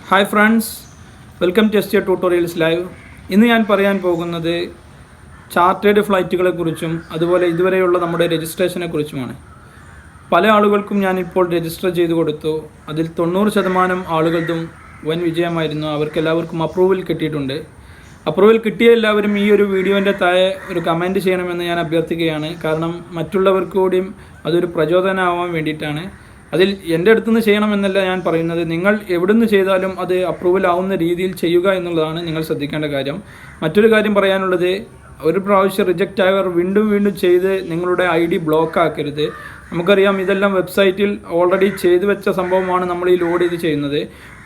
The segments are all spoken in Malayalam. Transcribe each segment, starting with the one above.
Hi friends, welcome to S tutorials live. ഇന്ന് ഞാൻ പറയാൻ പോകുന്നത് ചാർട്ടേഡ് ഫ്ലൈറ്റുകളെ കുറിച്ചും അതുപോലെ ഇതുവരെയുള്ള നമ്മുടെ രജിസ്ട്രേഷനെ കുറിച്ചുമാണ്. പല ആളുകൾക്കും ഞാനിപ്പോൾ രജിസ്റ്റർ ചെയ്ത് കൊടുത്തു. അതിൽ 90% ആളുകൾക്കും വൻ വിജയമായിരുന്നു. അവർക്കെല്ലാവർക്കും അപ്രൂവൽ കിട്ടിയിട്ടുണ്ട്. അപ്രൂവൽ കിട്ടിയ എല്ലാവരും ഈ ഒരു വീഡിയോൻ്റെ താഴെ ഒരു കമൻറ്റ് ചെയ്യണമെന്ന് ഞാൻ അഭ്യർത്ഥിക്കുകയാണ്. കാരണം മറ്റുള്ളവർക്ക് കൂടിയും അതൊരു പ്രചോദനമാവാൻ വേണ്ടിയിട്ടാണ്. അതിൽ എൻ്റെ അടുത്തുനിന്ന് ചെയ്യണമെന്നല്ല ഞാൻ പറയുന്നത്, നിങ്ങൾ എവിടുന്ന് ചെയ്താലും അത് അപ്രൂവൽ ആവുന്ന രീതിയിൽ ചെയ്യുക എന്നുള്ളതാണ് നിങ്ങൾ ശ്രദ്ധിക്കേണ്ട കാര്യം. മറ്റൊരു കാര്യം പറയാനുള്ളത്, ഒരു പ്രാവശ്യം റിജക്റ്റ് ആയവർ വീണ്ടും വീണ്ടും ചെയ്ത് നിങ്ങളുടെ ID ബ്ലോക്ക് ആക്കരുത്. നമുക്കറിയാം, ഇതെല്ലാം വെബ്സൈറ്റിൽ ഓൾറെഡി ചെയ്തു വെച്ച സംഭവമാണ് നമ്മൾ ഈ ലോഡ് ചെയ്ത് ചെയ്യുന്നത്.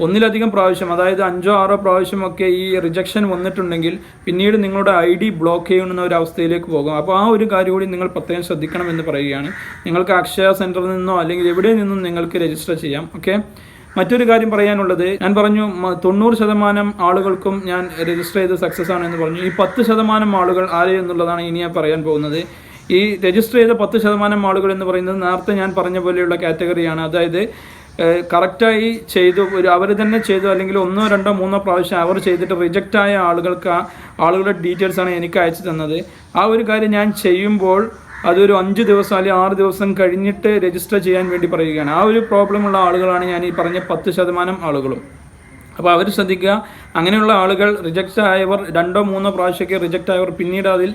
ഒന്നിലധികം പ്രാവശ്യം, അതായത് 5-6 പ്രാവശ്യമൊക്കെ ഈ റിജക്ഷൻ വന്നിട്ടുണ്ടെങ്കിൽ പിന്നീട് നിങ്ങളുടെ ID ബ്ലോക്ക് ചെയ്യുന്ന ഒരു അവസ്ഥയിലേക്ക് പോകും. അപ്പോൾ ആ ഒരു കാര്യം കൂടി നിങ്ങൾ പ്രത്യേകം ശ്രദ്ധിക്കണമെന്ന് പറയുകയാണ്. നിങ്ങൾക്ക് അക്ഷയ സെൻറ്ററിൽ നിന്നോ അല്ലെങ്കിൽ എവിടെ നിന്നും നിങ്ങൾക്ക് രജിസ്റ്റർ ചെയ്യാം. ഓക്കെ. മറ്റൊരു കാര്യം പറയാനുള്ളത്, ഞാൻ പറഞ്ഞു 90% ആളുകൾക്കും ഞാൻ രജിസ്റ്റർ ചെയ്ത് സക്സസ് ആണ് എന്ന് പറഞ്ഞു. ഈ 10% ആളുകൾ ആര് എന്നുള്ളതാണ് ഇനി ഞാൻ പറയാൻ പോകുന്നത്. ഈ രജിസ്റ്റർ ചെയ്ത 10% ആളുകൾ എന്ന് പറയുന്നത് നേരത്തെ ഞാൻ പറഞ്ഞ പോലെയുള്ള കാറ്റഗറിയാണ്. അതായത് കറക്റ്റായി ചെയ്തു, അവർ തന്നെ ചെയ്തു, അല്ലെങ്കിൽ 1, 2, 3 പ്രാവശ്യം അവർ ചെയ്തിട്ട് റിജക്റ്റ് ആയ ആളുകളുടെ ഡീറ്റെയിൽസാണ് എനിക്ക് അയച്ചു തന്നത്. ആ ഒരു കാര്യം ഞാൻ ചെയ്യുമ്പോൾ അതൊരു 5 ദിവസം അല്ലെങ്കിൽ 6 ദിവസം കഴിഞ്ഞിട്ട് രജിസ്റ്റർ ചെയ്യാൻ വേണ്ടി പറയുകയാണ്. ആ ഒരു പ്രോബ്ലമുള്ള ആളുകളാണ് ഞാൻ ഈ പറഞ്ഞ 10% ആളുകളും. അപ്പോൾ അവർ ശ്രദ്ധിക്കുക, അങ്ങനെയുള്ള ആളുകൾ റിജക്റ്റ് ആയവർ 2-3 പ്രാവശ്യമൊക്കെ റിജക്റ്റ് ആയവർ പിന്നീട് അതിൽ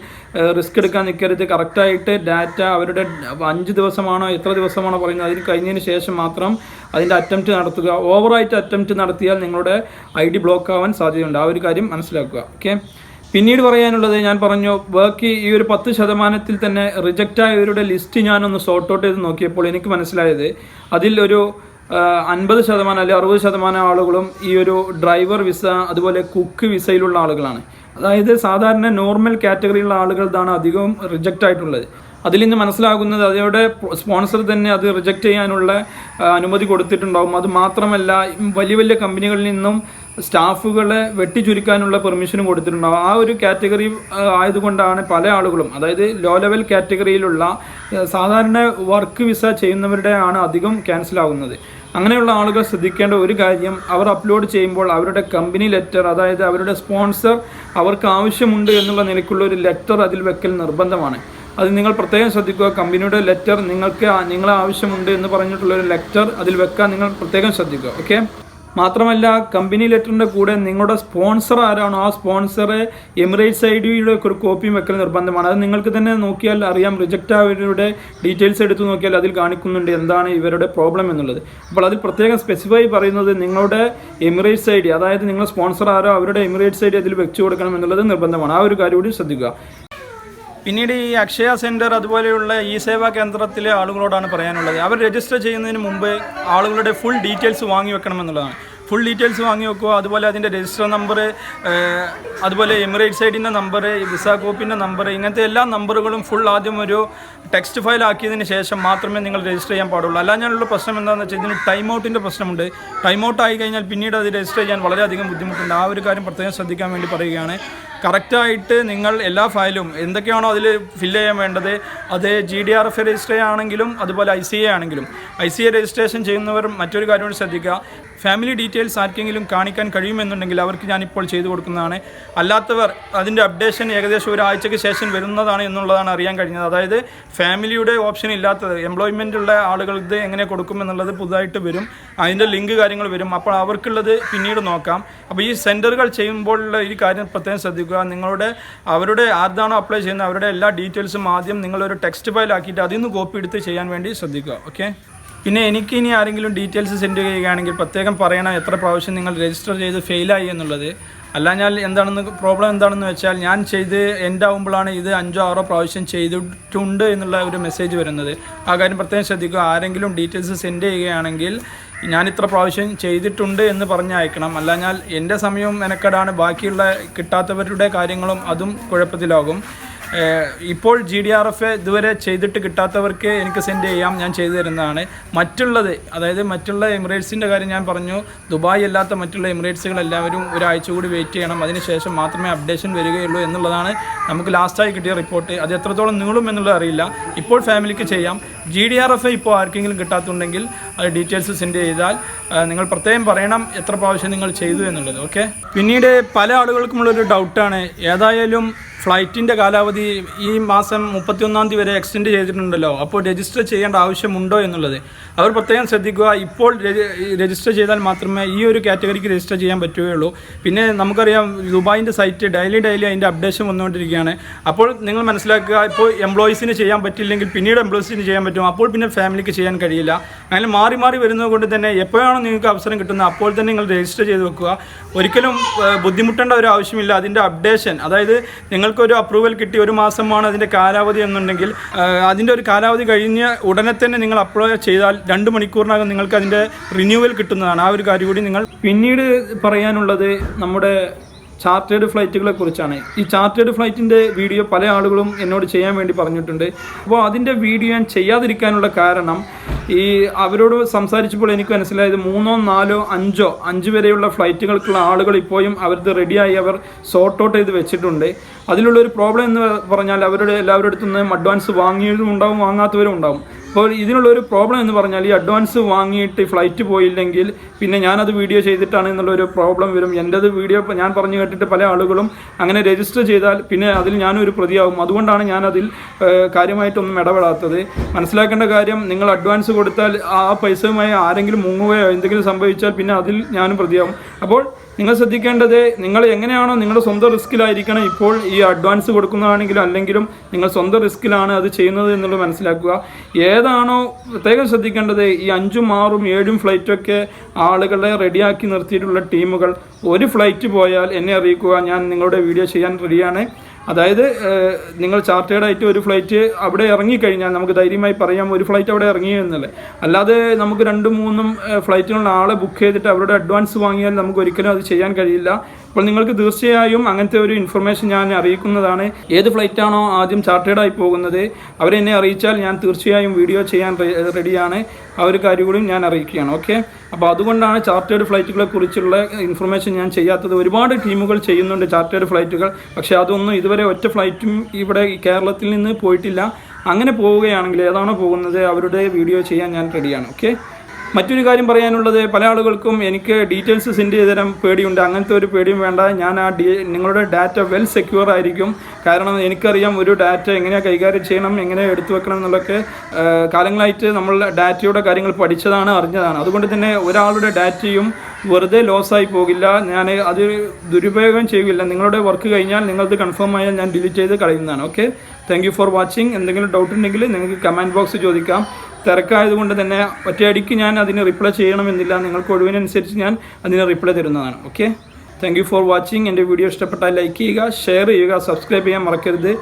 റിസ്ക് എടുക്കാൻ നിൽക്കരുത്. കറക്റ്റായിട്ട് ഡാറ്റ അവരുടെ 5 ദിവസമാണോ എത്ര ദിവസമാണോ പറയുന്നത് അതിന് കഴിഞ്ഞതിന് ശേഷം മാത്രം അതിൻ്റെ അറ്റംപ്റ്റ് നടത്തുക. ഓവറായിട്ട് അറ്റംപ്റ്റ് നടത്തിയാൽ നിങ്ങളുടെ ID ബ്ലോക്ക് ആവാൻ സാധ്യതയുണ്ട്. ആ ഒരു കാര്യം മനസ്സിലാക്കുക. ഓക്കെ. പിന്നീട് പറയാനുള്ളത്, ഞാൻ പറഞ്ഞു ബാക്കി ഈ ഒരു 10% തന്നെ റിജക്റ്റ് ആയവരുടെ ലിസ്റ്റ് ഞാനൊന്ന് സോർട്ട് ഔട്ട് ചെയ്ത് നോക്കിയപ്പോൾ എനിക്ക് മനസ്സിലായത് അതിൽ ഒരു 50% അല്ലെങ്കിൽ 60% ആളുകളും ഈ ഒരു ഡ്രൈവർ വിസ അതുപോലെ കുക്ക് വിസയിലുള്ള ആളുകളാണ്. അതായത് സാധാരണ നോർമൽ കാറ്റഗറിയിലുള്ള ആളുകളാണ് അധികവും റിജക്റ്റ് ആയിട്ടുള്ളത്. അതിൽ നിന്ന് മനസ്സിലാകുന്നത് അതോടെ സ്പോൺസർ തന്നെ അത് റിജക്റ്റ് ചെയ്യാനുള്ള അനുമതി കൊടുത്തിട്ടുണ്ടാകും. അത് മാത്രമല്ല, വലിയ വലിയ കമ്പനികളിൽ നിന്നും സ്റ്റാഫുകളെ വെട്ടിച്ചുരുക്കാനുള്ള പെർമിഷനും കൊടുത്തിട്ടുണ്ടാകും. ആ ഒരു കാറ്റഗറി ആയതുകൊണ്ടാണ് പല ആളുകളും, അതായത് ലോ ലെവൽ കാറ്റഗറിയിലുള്ള സാധാരണ വർക്ക് വിസ ചെയ്യുന്നവരുടെ ആണ് അധികം ക്യാൻസൽ ആകുന്നത്. അങ്ങനെയുള്ള ആളുകൾ ശ്രദ്ധിക്കേണ്ട ഒരു കാര്യം, അവർ അപ്ലോഡ് ചെയ്യുമ്പോൾ അവരുടെ കമ്പനി ലെറ്റർ, അതായത് അവരുടെ സ്പോൺസർ അവർക്ക് ആവശ്യമുണ്ട് എന്നുള്ള നിലയ്ക്കുള്ള ഒരു ലെറ്റർ അതിൽ വെക്കൽ നിർബന്ധമാണ്. അത് നിങ്ങൾ പ്രത്യേകം ശ്രദ്ധിക്കുക. കമ്പനിയുടെ ലെറ്റർ നിങ്ങളെ ആവശ്യമുണ്ട് എന്ന് പറഞ്ഞിട്ടുള്ളൊരു ലെറ്റർ അതിൽ വെക്കാൻ നിങ്ങൾ പ്രത്യേകം ശ്രദ്ധിക്കുക. ഓക്കെ. മാത്രമല്ല, കമ്പനി ലെറ്ററിൻ്റെ കൂടെ നിങ്ങളുടെ സ്പോൺസർ ആരാണോ ആ സ്പോൺസറെ എമിറേറ്റ്സ് IDയുടെ ഒരു കോപ്പിയും വെക്കൽ നിർബന്ധമാണ്. അത് നിങ്ങൾക്ക് തന്നെ നോക്കിയാൽ അറിയാം. റിജക്റ്റ് ആയവരുടെ ഡീറ്റെയിൽസ് എടുത്ത് നോക്കിയാൽ അതിൽ കാണിക്കുന്നുണ്ട് എന്താണ് ഇവരുടെ പ്രോബ്ലം എന്നുള്ളത്. അപ്പോൾ അതിൽ പ്രത്യേകം സ്പെസിഫൈ പറയുന്നത് നിങ്ങളുടെ എമിറേറ്റ്സ് ID, അതായത് നിങ്ങൾ സ്പോൺസർ ആരോ അവരുടെ എമിറേറ്റ്സ് ID അതിൽ വെച്ച് കൊടുക്കണം എന്നുള്ളത് നിർബന്ധമാണ്. ആ ഒരു കാര്യം കൂടി ശ്രദ്ധിക്കുക. പിന്നീട് ഈ അക്ഷയ സെൻറ്റർ അതുപോലെയുള്ള ഈ സേവാ കേന്ദ്രത്തിലെ ആളുകളോടാണ് പറയാനുള്ളത്, അവർ രജിസ്റ്റർ ചെയ്യുന്നതിന് മുമ്പ് ആളുകളുടെ ഫുൾ ഡീറ്റെയിൽസ് വാങ്ങി വെക്കണമെന്നുള്ളതാണ്. ഫുൾ ഡീറ്റെയിൽസ് വാങ്ങി വെക്കുക. അതുപോലെ അതിൻ്റെ രജിസ്റ്റർ നമ്പർ, അതുപോലെ എമിറേറ്റ്സ് IDൻ്റെ നമ്പർ, വിസ കോപ്പിൻ്റെ നമ്പർ, ഇങ്ങനത്തെ എല്ലാ നമ്പറുകളും ഫുൾ ആദ്യം ഒരു ടെക്സ്റ്റ് ഫയൽ ആക്കിയതിന് ശേഷം മാത്രമേ നിങ്ങൾ രജിസ്റ്റർ ചെയ്യാൻ പാടുള്ളൂ. അല്ലാഞ്ഞാലുള്ള പ്രശ്നം എന്താണെന്ന് വെച്ചാൽ ഇതിന് ടൈം ഔട്ടിൻ്റെ പ്രശ്നമുണ്ട്. ടൈം ഔട്ട് ആയി കഴിഞ്ഞാൽ പിന്നീട് അത് രജിസ്റ്റർ ചെയ്യാൻ വളരെയധികം ബുദ്ധിമുട്ടുണ്ട്. ആ ഒരു കാര്യം പ്രത്യേകം ശ്രദ്ധിക്കാൻ വേണ്ടി പറയുകയാണ്. കറക്റ്റായിട്ട് നിങ്ങൾ എല്ലാ ഫയലും എന്തൊക്കെയാണോ അതിൽ ഫില്ല് ചെയ്യാൻ വേണ്ടത്, അത് GDRF രജിസ്റ്റർ ആണെങ്കിലും അതുപോലെ ICA ആണെങ്കിലും, ICA രജിസ്ട്രേഷൻ ചെയ്യുന്നവർ മറ്റൊരു കാര്യം കൂടി ശ്രദ്ധിക്കുക. ഫാമിലി ഡീറ്റെയിൽസ് ആർക്കെങ്കിലും കാണിക്കാൻ കഴിയുമെന്നുണ്ടെങ്കിൽ അവർക്ക് ഞാനിപ്പോൾ ചെയ്തു കൊടുക്കുന്നതാണ്. അല്ലാത്തവർ അതിൻ്റെ അപ്ഡേഷൻ ഏകദേശം ഒരാഴ്ചയ്ക്ക് ശേഷം വരുന്നതാണ് എന്നുള്ളതാണ് അറിയാൻ കഴിഞ്ഞത്. അതായത് ഫാമിലിയുടെ ഓപ്ഷൻ ഇല്ലാത്തത്, എംപ്ലോയ്മെൻ്റ് ഉള്ള ആളുകൾക്ക് എങ്ങനെ കൊടുക്കുമെന്നുള്ളത് പുതുതായിട്ട് വരും. അതിൻ്റെ ലിങ്ക് കാര്യങ്ങൾ വരും. അപ്പോൾ അവർക്കുള്ളത് പിന്നീട് നോക്കാം. അപ്പോൾ ഈ സെൻറ്ററുകൾ ചെയ്യുമ്പോഴുള്ള ഈ കാര്യം പ്രത്യേകം ശ്രദ്ധിക്കുക. അവരുടെ ആർതാണോ അപ്ലൈ ചെയ്യുന്നത് അവരുടെ എല്ലാ ഡീറ്റെയിൽസും ആദ്യം നിങ്ങളൊരു ടെക്സ്റ്റ് ഫയൽ ആക്കിയിട്ട് അതിൽ നിന്ന് കോപ്പി എടുത്ത് ചെയ്യാൻ വേണ്ടി ശ്രദ്ധിക്കുക. ഓക്കെ. പിന്നെ ഇനി ആരെങ്കിലും ഡീറ്റെയിൽസ് സെൻഡ് ചെയ്യുകയാണെങ്കിൽ പ്രത്യേകം പറയണം എത്ര പ്രാവശ്യം നിങ്ങൾ രജിസ്റ്റർ ചെയ്ത് ഫെയിലായി എന്നുള്ളത്. അല്ലാഞ്ഞാൽ പ്രോബ്ലം എന്താണെന്ന് വെച്ചാൽ, ഞാൻ ചെയ്ത് എൻഡ് ആകുമ്പോഴാണ് ഇത് 5-6 പ്രാവശ്യം ചെയ്തിട്ടുണ്ട് എന്നുള്ള ഒരു മെസ്സേജ് വരുന്നത്. ആ കാര്യം പ്രത്യേകം ശ്രദ്ധിക്കുക. ആരെങ്കിലും ഡീറ്റെയിൽസ് സെൻഡ് ചെയ്യുകയാണെങ്കിൽ ഞാൻ ഇത്ര പ്രാവശ്യം ചെയ്തിട്ടുണ്ട് എന്ന് പറഞ്ഞ് അയക്കണം. അല്ലാഞ്ഞാൽ എൻ്റെ സമയവും മെനക്കെടാണ്, ബാക്കിയുള്ള കിട്ടാത്തവരുടെ കാര്യങ്ങളും അതും കുഴപ്പത്തിലാകും. ഇപ്പോൾ GDRF ഇതുവരെ ചെയ്തിട്ട് കിട്ടാത്തവർക്ക് എനിക്ക് സെൻഡ് ചെയ്യാം, ഞാൻ ചെയ്തു തരുന്നതാണ്. മറ്റുള്ളത്, അതായത് മറ്റുള്ള എമിറേറ്റ്സിൻ്റെ കാര്യം ഞാൻ പറഞ്ഞു, ദുബായ് അല്ലാത്ത മറ്റുള്ള എമിറേറ്റ്സുകൾ എല്ലാവരും ഒരാഴ്ച കൂടി വെയിറ്റ് ചെയ്യണം, അതിനുശേഷം മാത്രമേ അപ്ഡേഷൻ വരികയുള്ളൂ എന്നുള്ളതാണ് നമുക്ക് ലാസ്റ്റായി കിട്ടിയ റിപ്പോർട്ട്. അത് എത്രത്തോളം നീളും എന്നുള്ളത് അറിയില്ല. ഇപ്പോൾ ഫാമിലിക്ക് ചെയ്യാം. GDRF ഇപ്പോൾ ആർക്കെങ്കിലും കിട്ടാത്തുണ്ടെങ്കിൽ അത് ഡീറ്റെയിൽസ് സെൻഡ് ചെയ്താൽ നിങ്ങൾ പ്രത്യേകം പറയണം എത്ര പ്രാവശ്യം നിങ്ങൾ ചെയ്തു എന്നുള്ളത്. ഓക്കെ. പിന്നീട് പല ആളുകൾക്കുമുള്ളൊരു ഡൗട്ടാണ്, ഏതായാലും ഫ്ലൈറ്റിൻ്റെ കാലാവധി ഈ മാസം 31 വരെ എക്സ്റ്റെൻഡ് ചെയ്തിട്ടുണ്ടല്ലോ, അപ്പോൾ രജിസ്റ്റർ ചെയ്യേണ്ട ആവശ്യമുണ്ടോ എന്നുള്ളത് അവർ പ്രത്യേകം ശ്രദ്ധിക്കുക. ഇപ്പോൾ രജിസ്റ്റർ ചെയ്താൽ മാത്രമേ ഈ ഒരു കാറ്റഗറിക്ക് രജിസ്റ്റർ ചെയ്യാൻ പറ്റുകയുള്ളൂ. പിന്നെ നമുക്കറിയാം ദുബായിൻ്റെ സൈറ്റ് ഡെയിലി അതിൻ്റെ അപ്ഡേഷൻ വന്നുകൊണ്ടിരിക്കുകയാണ്. അപ്പോൾ നിങ്ങൾ മനസ്സിലാക്കുക, ഇപ്പോൾ എംപ്ലോയീസിന് ചെയ്യാൻ പറ്റില്ലെങ്കിൽ പിന്നീട് എംപ്ലോയീസിന് ചെയ്യാൻ പറ്റും, അപ്പോൾ പിന്നെ ഫാമിലിക്ക് ചെയ്യാൻ കഴിയില്ല. അങ്ങനെ മാറി മാറി വരുന്നത് കൊണ്ട് തന്നെ എപ്പോഴാണോ നിങ്ങൾക്ക് അവസരം കിട്ടുന്നത് അപ്പോൾ തന്നെ നിങ്ങൾ രജിസ്റ്റർ ചെയ്ത് വെക്കുക. ഒരിക്കലും ബുദ്ധിമുട്ടേണ്ട ഒരു ആവശ്യമില്ല. അതിൻ്റെ അപ്ഡേഷൻ, അതായത് നിങ്ങൾക്കൊരു അപ്രൂവൽ കിട്ടി 1 മാസമാണ് അതിൻ്റെ കാലാവധി എന്നുണ്ടെങ്കിൽ അതിൻ്റെ ഒരു കാലാവധി കഴിഞ്ഞ് ഉടനെ തന്നെ നിങ്ങൾ അപ്ലൈ ചെയ്താൽ 2 മണിക്കൂറിനകം നിങ്ങൾക്ക് അതിൻ്റെ റിന്യൂവൽ കിട്ടുന്നതാണ്. ആ ഒരു കാര്യം കൂടി നിങ്ങൾ. പിന്നീട് പറയാനുള്ളത് നമ്മുടെ ചാർട്ടേഡ് ഫ്ലൈറ്റുകളെ കുറിച്ചാണ്. ഈ ചാർട്ടേഡ് ഫ്ലൈറ്റിൻ്റെ വീഡിയോ പല ആളുകളും എന്നോട് ചെയ്യാൻ വേണ്ടി പറഞ്ഞിട്ടുണ്ട്. അപ്പോൾ അതിൻ്റെ വീഡിയോ ഞാൻ ചെയ്യാതിരിക്കാനുള്ള കാരണം, ഈ അവരോട് സംസാരിച്ചപ്പോൾ എനിക്ക് മനസ്സിലായത് 3, 4, 5 വരെയുള്ള ഫ്ലൈറ്റുകൾക്കുള്ള ആളുകൾ ഇപ്പോഴും അവരത് റെഡിയായി അവർ സോർട്ട് ഔട്ട് ചെയ്ത് വെച്ചിട്ടുണ്ട്. അതിലുള്ളൊരു പ്രോബ്ലം എന്ന് പറഞ്ഞാൽ അവരുടെ എല്ലാവരുടെ അടുത്തു നിന്നും അഡ്വാൻസ് വാങ്ങിയതും ഉണ്ടാവും, വാങ്ങാത്തവരും ഉണ്ടാവും. അപ്പോൾ ഇതിനുള്ളൊരു പ്രോബ്ലം എന്ന് പറഞ്ഞാൽ ഈ അഡ്വാൻസ് വാങ്ങിയിട്ട് ഫ്ലൈറ്റ് പോയില്ലെങ്കിൽ പിന്നെ ഞാനത് വീഡിയോ ചെയ്തിട്ടാണ് എന്നുള്ളൊരു പ്രോബ്ലം വരും. എൻ്റെത് വീഡിയോ ഞാൻ പറഞ്ഞു കേട്ടിട്ട് പല ആളുകളും അങ്ങനെ രജിസ്റ്റർ ചെയ്താൽ പിന്നെ അതിൽ ഞാനൊരു പ്രതിയാവും. അതുകൊണ്ടാണ് ഞാനതിൽ കാര്യമായിട്ടൊന്നും ഇടപെടാത്തത്. മനസ്സിലാക്കേണ്ട കാര്യം, നിങ്ങൾ അഡ്വാൻസ് കൊടുത്താൽ ആ പൈസയുമായി ആരെങ്കിലും മുങ്ങുകയോ എന്തെങ്കിലും സംഭവിച്ചാൽ പിന്നെ അതിൽ ഞാനും പ്രതിയാവും. അപ്പോൾ നിങ്ങൾ ശ്രദ്ധിക്കേണ്ടത്, നിങ്ങൾ എങ്ങനെയാണോ നിങ്ങളുടെ സ്വന്തം റിസ്ക്കിലായിരിക്കണം ഇപ്പോൾ ഈ അഡ്വാൻസ് കൊടുക്കുന്നതാണെങ്കിലും അല്ലെങ്കിലും നിങ്ങൾ സ്വന്തം റിസ്ക്കിലാണ് അത് ചെയ്യുന്നത് എന്നുള്ളത് മനസ്സിലാക്കുക. ഏതാണോ പ്രത്യേകം ശ്രദ്ധിക്കേണ്ടത്, ഈ 5, 6, 7 ഫ്ലൈറ്റൊക്കെ ആളുകളെ റെഡിയാക്കി നിർത്തിയിട്ടുള്ള ടീമുകൾ ഒരു ഫ്ലൈറ്റ് പോയാൽ എന്നെ അറിയിക്കുക, ഞാൻ നിങ്ങളുടെ വീഡിയോ ചെയ്യാൻ റെഡിയാണ്. അതായത് നിങ്ങൾ ചാർട്ടേഡായിട്ട് ഒരു ഫ്ലൈറ്റ് അവിടെ ഇറങ്ങിക്കഴിഞ്ഞാൽ നമുക്ക് ധൈര്യമായി പറയാം ഒരു ഫ്ലൈറ്റ് അവിടെ ഇറങ്ങി എന്നല്ലേ. അല്ലാതെ നമുക്ക് 2, 3 ഫ്ലൈറ്റിനുള്ള ആളെ ബുക്ക് ചെയ്തിട്ട് അവരുടെ അഡ്വാൻസ് വാങ്ങിയാൽ നമുക്ക് ഒരിക്കലും അത് ചെയ്യാൻ കഴിയില്ല. അപ്പോൾ നിങ്ങൾക്ക് തീർച്ചയായും അങ്ങനത്തെ ഒരു ഇൻഫർമേഷൻ ഞാൻ അറിയിക്കുന്നതാണ്. ഏത് ഫ്ലൈറ്റാണോ ആദ്യം ചാർട്ടേഡായി പോകുന്നത് അവരെന്നെ അറിയിച്ചാൽ ഞാൻ തീർച്ചയായും വീഡിയോ ചെയ്യാൻ റെഡിയാണ്. ആ ഒരു കാര്യം കൂടി ഞാൻ അറിയിക്കുകയാണ്. ഓക്കെ. അപ്പോൾ അതുകൊണ്ടാണ് ചാർട്ടേഡ് ഫ്ലൈറ്റുകളെ കുറിച്ചുള്ള ഇൻഫർമേഷൻ ഞാൻ ചെയ്യാത്തത്. ഒരുപാട് ടീമുകൾ ചെയ്യുന്നുണ്ട് ചാർട്ടേഡ് ഫ്ലൈറ്റുകൾ, പക്ഷേ അതൊന്നും ഇതുവരെ ഒറ്റ ഫ്ലൈറ്റും ഇവിടെ കേരളത്തിൽ നിന്ന് പോയിട്ടില്ല. അങ്ങനെ പോവുകയാണെങ്കിൽ ഏതാണോ പോകുന്നത് അവരുടെ വീഡിയോ ചെയ്യാൻ ഞാൻ റെഡിയാണ്. ഓക്കെ. മറ്റൊരു കാര്യം പറയാനുള്ളത്, പല ആളുകൾക്കും എനിക്ക് ഡീറ്റെയിൽസ് സെൻഡ് ചെയ്ത് തരാൻ പേടിയുണ്ട്. അങ്ങനത്തെ ഒരു പേടിയും വേണ്ട. ഞാൻ നിങ്ങളുടെ ഡാറ്റ വെൽ സെക്യൂർ ആയിരിക്കും. കാരണം എനിക്കറിയാം ഒരു ഡാറ്റ എങ്ങനെയാണ് കൈകാര്യം ചെയ്യണം, എങ്ങനെ എടുത്തു വെക്കണം എന്നുള്ളതൊക്കെ കാലങ്ങളായിട്ട് നമ്മൾ ഡാറ്റയുടെ കാര്യങ്ങൾ പഠിച്ചതാണ്, അറിഞ്ഞതാണ്. അതുകൊണ്ട് തന്നെ ഒരാളുടെ ഡാറ്റയും വെറുതെ ലോസായി പോകില്ല. ഞാൻ അത് ദുരുപയോഗം ചെയ്യില്ല. നിങ്ങളുടെ വർക്ക് കഴിഞ്ഞാൽ നിങ്ങളത് കൺഫേം ആയാൽ ഞാൻ ഡിലീറ്റ് ചെയ്ത് കളയുന്നതാണ്. Okay. Thank you for watching. എന്തെങ്കിലും ഡൗട്ട് ഉണ്ടെങ്കിൽ നിങ്ങൾക്ക് കമൻറ്റ് ബോക്സ് ചോദിക്കാം. തിരക്കായതുകൊണ്ട് തന്നെ ഒറ്റയടിക്ക് ഞാൻ അതിന് റിപ്ലൈ ചെയ്യണമെന്നില്ല. നിങ്ങൾക്ക് ഒഴിവിനനുസരിച്ച് ഞാൻ അതിന് റിപ്ലൈ തരുന്നതാണ്. Okay. Thank you for watching. എൻ്റെ വീഡിയോ ഇഷ്ടപ്പെട്ടാൽ ലൈക്ക് ചെയ്യുക, ഷെയർ ചെയ്യുക, സബ്സ്ക്രൈബ് ചെയ്യാൻ മറക്കരുത്.